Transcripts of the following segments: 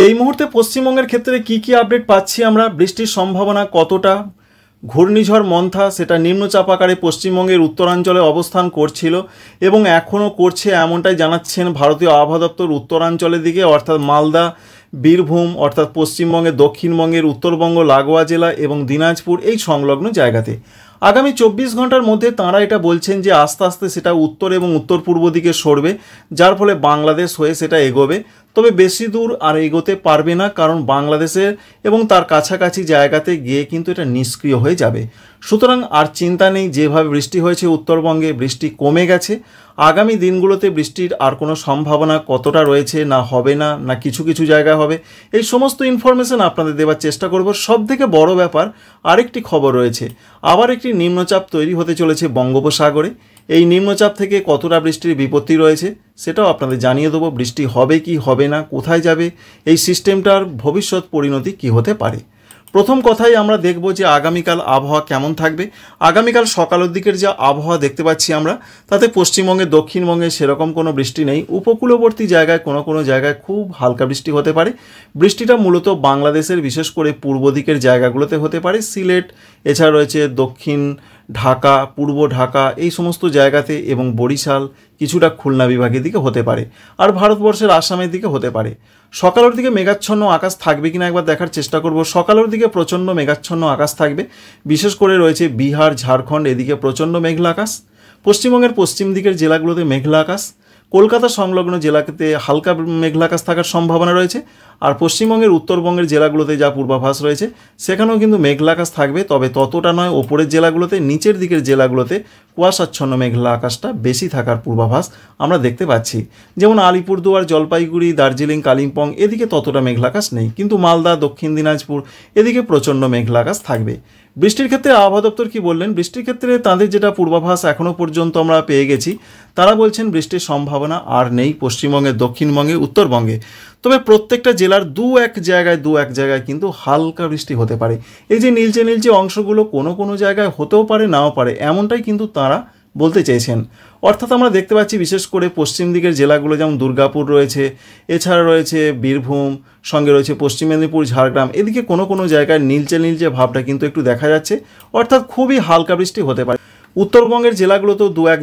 এই মুহূর্তে পশ্চিমবঙ্গের ক্ষেত্রে কি আপডেট পাচ্ছি আমরা, বৃষ্টির সম্ভাবনা কতটা, ঘূর্ণিঝড় মন্থা সেটা নিম্নচাপ আকারে পশ্চিমবঙ্গের উত্তরাঞ্চলে অবস্থান করছিল এবং এখনও করছে এমনটাই জানাচ্ছেন ভারতীয় আবহাওয়া দপ্তর উত্তরাঞ্চলের দিকে, অর্থাৎ মালদা, বীরভূম, অর্থাৎ পশ্চিমবঙ্গের দক্ষিণবঙ্গের উত্তরবঙ্গ লাগোয়া জেলা এবং দিনাজপুর এই সংলগ্ন জায়গাতে আগামী 24 ঘন্টার মধ্যে তাঁরা এটা বলছেন যে আস্তে আস্তে সেটা উত্তর এবং উত্তর পূর্ব দিকে সরবে, যার ফলে বাংলাদেশ হয়ে সেটা এগোবে। তবে বেশি দূর আর এগোতে পারবে না, কারণ বাংলাদেশের এবং তার কাছাকাছি জায়গাতে গিয়ে কিন্তু এটা নিষ্ক্রিয় হয়ে যাবে। সুতরাং আর চিন্তা নেই, যেভাবে বৃষ্টি হয়েছে উত্তরবঙ্গে বৃষ্টি কমে গেছে। আগামী দিনগুলোতে বৃষ্টির আর কোনো সম্ভাবনা কতটা রয়েছে, না হবে না, না কিছু কিছু জায়গায় হবে, এই সমস্ত ইনফরমেশন আপনাদের দেওয়ার চেষ্টা করব। সবথেকে বড় ব্যাপার আরেকটি খবর রয়েছে, আবার একটি নিম্নচাপ তৈরি হতে চলেছে বঙ্গোপসাগরে। এই নিম্নচাপ থেকে কতটা বৃষ্টির বিপত্তি রয়েছে সেটাও আপনাদের জানিয়ে দেবো। বৃষ্টি হবে কি হবে না, কোথায় যাবে, এই সিস্টেমটার ভবিষ্যৎ পরিণতি কি হতে পারে। প্রথম কথাই আমরা দেখব যে আগামীকাল আবহাওয়া কেমন থাকবে। আগামীকাল সকালের দিকের যে আবহাওয়া দেখতে পাচ্ছি আমরা, তাতে পশ্চিমবঙ্গে দক্ষিণবঙ্গে সেরকম কোনো বৃষ্টি নেই। উপকূলবর্তী জায়গায় কোনো কোনো জায়গায় খুব হালকা বৃষ্টি হতে পারে। বৃষ্টিটা মূলত বাংলাদেশের বিশেষ করে পূর্ব দিকের জায়গাগুলোতে হতে পারে, সিলেট, এছাড়া রয়েছে দক্ষিণ ঢাকা, পূর্ব ঢাকা, এই সমস্ত জায়গাতে, এবং বরিশাল, কিছুটা খুলনা বিভাগের দিকে হতে পারে, আর ভারতবর্ষের আসামের দিকে হতে পারে। সকালের দিকে মেঘাচ্ছন্ন আকাশ থাকবে কিনা একবার দেখার চেষ্টা করব। সকালের দিকে প্রচণ্ড মেঘাচ্ছন্ন আকাশ থাকবে, বিশেষ করে রয়েছে বিহার, ঝাড়খণ্ড, এদিকে প্রচণ্ড মেঘলা আকাশ। পশ্চিমবঙ্গের পশ্চিম দিকের জেলাগুলোতে মেঘলা আকাশ, কলকাতা সংলগ্ন জেলাতে হালকা মেঘলা আকাশ থাকার সম্ভাবনা রয়েছে, আর পশ্চিমবঙ্গের উত্তরবঙ্গের জেলাগুলোতে যা পূর্বাভাস রয়েছে সেখানেও কিন্তু মেঘলা আকাশ থাকবে, তবে ততটা নয়। ওপরের জেলাগুলোতে, নিচের দিকের জেলাগুলোতে কুয়াশাচ্ছন্ন মেঘলা আকাশটা বেশি থাকার পূর্বাভাস আমরা দেখতে পাচ্ছি। যেমন আলিপুরদুয়ার, জলপাইগুড়ি, দার্জিলিং, কালিম্পং, এদিকে ততটা মেঘলা আকাশ নেই, কিন্তু মালদা, দক্ষিণ দিনাজপুর, এদিকে প্রচণ্ড মেঘলা আকাশ থাকবে। বৃষ্টির ক্ষেত্রে আবহাওয়া দপ্তর কী বললেন, বৃষ্টির ক্ষেত্রে তাদের যেটা পূর্বাভাস এখনও পর্যন্ত আমরা পেয়ে গেছি, তারা বলছেন বৃষ্টির সম্ভাবনা আর নেই পশ্চিমবঙ্গে, দক্ষিণবঙ্গে, উত্তরবঙ্গে। তবে প্রত্যেকটা জেলার দু এক জায়গায় কিন্তু হালকা বৃষ্টি হতে পারে। এই যে নীলচে নীলচে অংশগুলো কোনো কোনো জায়গায় হতেও পারে, নাও পারে, এমনটাই কিন্তু তারা বলতে চেয়েছেন। অর্থাৎ আমরা দেখতে পাচ্ছি বিশেষ করে পশ্চিম দিকের জেলাগুলো, যেমন দুর্গাপুর রয়েছে, এছাড়া রয়েছে বীরভূম, সঙ্গে রয়েছে পশ্চিম মেদিনীপুর, ঝাড়গ্রাম, এদিকে কোনো কোনো জায়গায় নীলচে নীলচে ভাবটা কিন্তু একটু দেখা যাচ্ছে, অর্থাৎ খুবই হালকা বৃষ্টি হতে পারে। উত্তরবঙ্গের জেলাগুলোতেও দু এক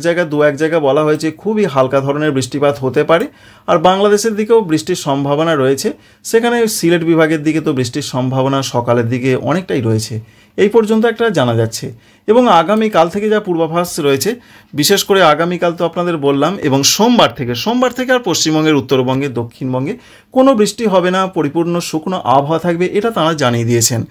জায়গা বলা হয়েছে খুবই হালকা ধরনের বৃষ্টিপাত হতে পারে। আর বাংলাদেশের দিকেও বৃষ্টির সম্ভাবনা রয়েছে, সেখানে সিলেট বিভাগের দিকে তো বৃষ্টির সম্ভাবনা সকালের দিকে অনেকটাই রয়েছে, এই পর্যন্ত একটা জানা যাচ্ছে। এবং আগামীকাল থেকে যা পূর্বাভাস রয়েছে, বিশেষ করে আগামীকাল তো আপনাদের বললাম, এবং সোমবার থেকে আর পশ্চিমবঙ্গের উত্তরবঙ্গে, দক্ষিণবঙ্গে কোনো বৃষ্টি হবে না, পরিপূর্ণ শুকনো আবহাওয়া থাকবে, এটা তারা জানিয়ে দিয়েছেন।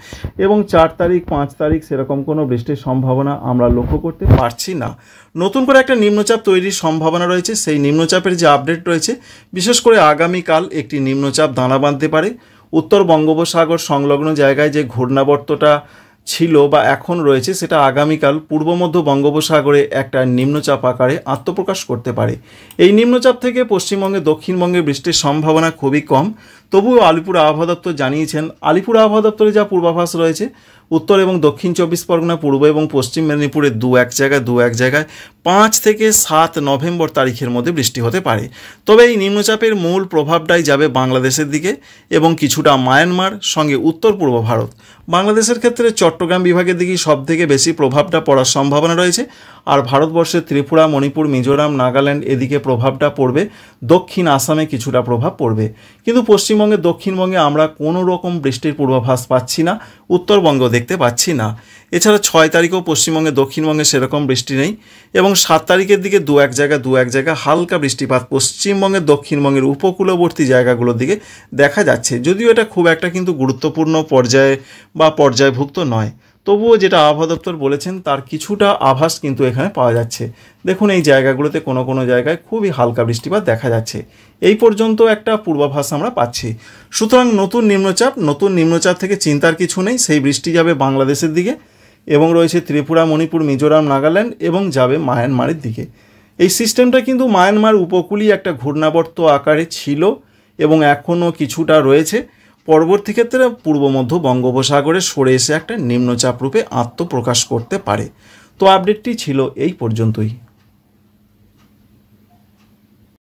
এবং 4 তারিখ 5 তারিখ সেরকম কোনো বৃষ্টির সম্ভাবনা আমরা লক্ষ্য করতে পারছি না। নতুন করে একটা নিম্নচাপ তৈরির সম্ভাবনা রয়েছে, সেই নিম্নচাপের যে আপডেট রয়েছে, বিশেষ করে আগামীকাল একটি নিম্নচাপ দানা বাঁধতে পারে। উত্তর বঙ্গোপসাগর সংলগ্ন জায়গায় যে ঘূর্ণাবর্তটা ছিল বা এখন রয়েছে, সেটা আগামীকাল পূর্ব মধ্য বঙ্গোপসাগরে একটা নিম্নচাপ আকারে আত্মপ্রকাশ করতে পারে। এই নিম্নচাপ থেকে পশ্চিমবঙ্গে, দক্ষিণবঙ্গে বৃষ্টির সম্ভাবনা খুবই কম। তবুও আলিপুর আবহাওয়া দপ্তর জানিয়েছেন, আলিপুর আবহাওয়া দপ্তরে যা পূর্বাভাস রয়েছে, উত্তর এবং দক্ষিণ 24 পরগনা, পূর্ব এবং পশ্চিম মেদিনীপুরে দু এক জায়গায় 5 থেকে 7 নভেম্বর তারিখের মধ্যে বৃষ্টি হতে পারে। তবে এই নিম্নচাপের মূল প্রভাবটাই যাবে বাংলাদেশের দিকে এবং কিছুটা মায়ানমার, সঙ্গে উত্তর পূর্ব ভারত। বাংলাদেশের ক্ষেত্রে চট্টগ্রাম বিভাগের দিকেই সবথেকে বেশি প্রভাবটা পড়ার সম্ভাবনা রয়েছে, আর ভারতবর্ষের ত্রিপুরা, মণিপুর, মিজোরাম, নাগাল্যান্ড, এদিকে প্রভাবটা পড়বে। দক্ষিণ আসামে কিছুটা প্রভাব পড়বে, কিন্তু পশ্চিমবঙ্গে, দক্ষিণবঙ্গে আমরা কোনো রকম বৃষ্টির পূর্বাভাস পাচ্ছি না, উত্তরবঙ্গ দেখতে পাচ্ছি না। এছাড়া 6 তারিখেও পশ্চিমবঙ্গে, দক্ষিণবঙ্গে সেরকম বৃষ্টি নেই, এবং 7 তারিখের দিকে দু এক জায়গায় হালকা বৃষ্টিপাত পশ্চিমবঙ্গের, দক্ষিণবঙ্গের উপকূলবর্তী জায়গাগুলোর দিকে দেখা যাচ্ছে। যদিও এটা খুব একটা কিন্তু গুরুত্বপূর্ণ পর্যায়ে বা পর্যায়ভুক্ত নয়, তবুও যেটা আবহাওয়া দপ্তর বলেছেন তার কিছুটা আভাস কিন্তু এখানে পাওয়া যাচ্ছে। দেখুন, এই জায়গাগুলোতে কোনো কোনো জায়গায় খুবই হালকা বৃষ্টিপাত দেখা যাচ্ছে। এই পর্যন্ত একটা পূর্বাভাস আমরা পাচ্ছি। সুতরাং নতুন নিম্নচাপ থেকে চিন্তার কিছু নেই, সেই বৃষ্টি যাবে বাংলাদেশের দিকে এবং রয়েছে ত্রিপুরা, মণিপুর, মিজোরাম, নাগাল্যান্ড এবং যাবে মায়ানমারের দিকে। এই সিস্টেমটা কিন্তু মায়ানমার উপকূলই একটা ঘূর্ণাবর্ত আকারে ছিল এবং এখনও কিছুটা রয়েছে। পরবর্তী ক্ষেত্রে পূর্ব মধ্য বঙ্গোপসাগরে সরে এসে একটা নিম্নচাপ রূপে আত্মপ্রকাশ করতে পারে। তো আপডেটটি ছিল এই পর্যন্তই।